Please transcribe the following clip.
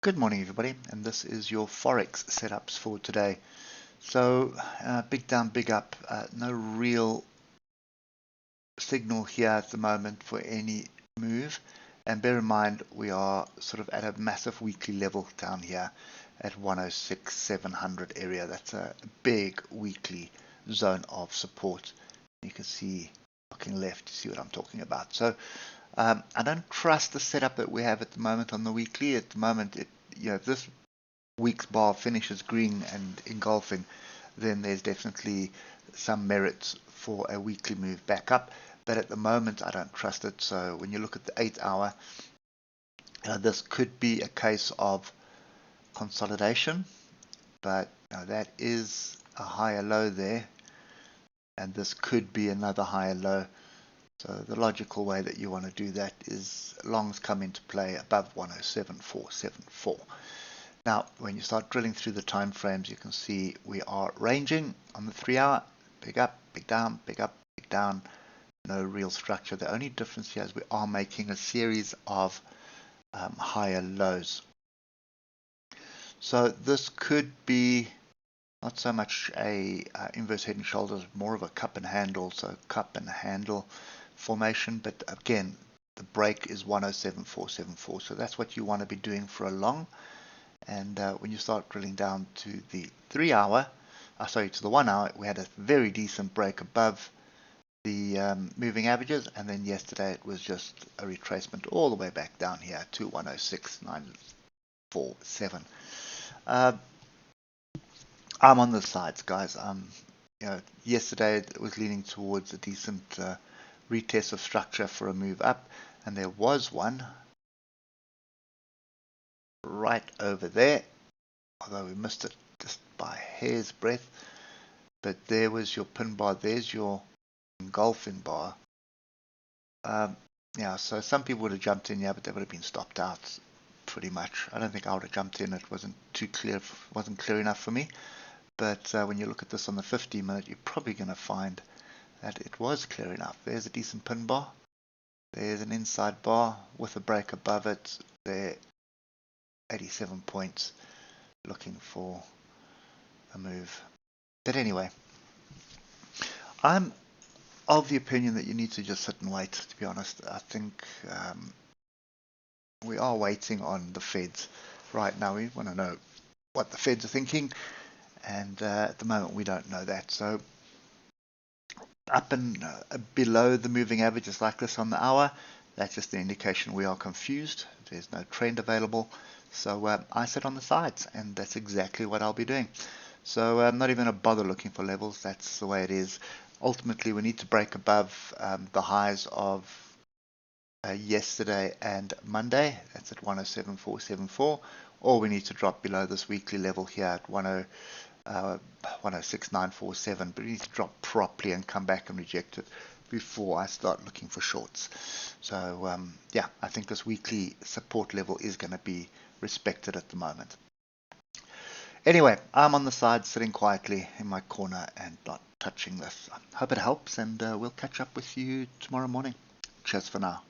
Good morning everybody, and this is your Forex setups for today. So big down, big up, no real signal here at the moment for any move, and bear in mind we are sort of at a massive weekly level down here at 106,700 area. That's a big weekly zone of support. You can see looking left, you see what I'm talking about. So I don't trust the setup that we have at the moment on the weekly. At the moment, if this week's bar finishes green and engulfing, then there's definitely some merit for a weekly move back up. But at the moment, I don't trust it. So when you look at the 8 hour, this could be a case of consolidation, but that is a higher low there, and this could be another higher low. So the logical way that you want to do that is longs come into play above 107,474. Now, when you start drilling through the time frames, you can see we are ranging on the 3 hour, big up, big down, big up, big down. No real structure. The only difference here is we are making a series of higher lows. So this could be not so much a inverse head and shoulders, more of a cup and handle. So cup and handle formation, but again the break is 107,474, so that's what you want to be doing for a long. And when you start drilling down to the 3 hour, to the 1 hour, we had a very decent break above the moving averages, and then yesterday it was just a retracement all the way back down here to 106,947. I'm on the sides, guys. Yesterday it was leaning towards a decent retest of structure for a move up, and there was one right over there, although we missed it just by a hair's breadth. But there was your pin bar, there's your engulfing bar. So some people would have jumped in, but they would have been stopped out pretty much. I don't think I would have jumped in. It wasn't too clear, wasn't clear enough for me. But when you look at this on the 50-minute, you're probably going to find that it was clear enough. There's a decent pin bar. There's an inside bar with a break above it. There, 87 points, looking for a move. But anyway, I'm of the opinion that you need to just sit and wait, to be honest. I think we are waiting on the Feds right now. We want to know what the Feds are thinking, and at the moment we don't know that. So up and below the moving averages like this on the hour, that's just an indication we are confused. There's no trend available. So I sit on the sides, and that's exactly what I'll be doing. So I'm not even going to bother looking for levels. That's the way it is. Ultimately, we need to break above the highs of yesterday and Monday. That's at 107,474. Or we need to drop below this weekly level here at 106,947. But we need to drop properly and come back and reject it before I start looking for shorts. So I think this weekly support level is going to be respected at the moment. Anyway, I'm on the side sitting quietly in my corner and not touching this. I hope it helps, and we'll catch up with you tomorrow morning. Cheers for now.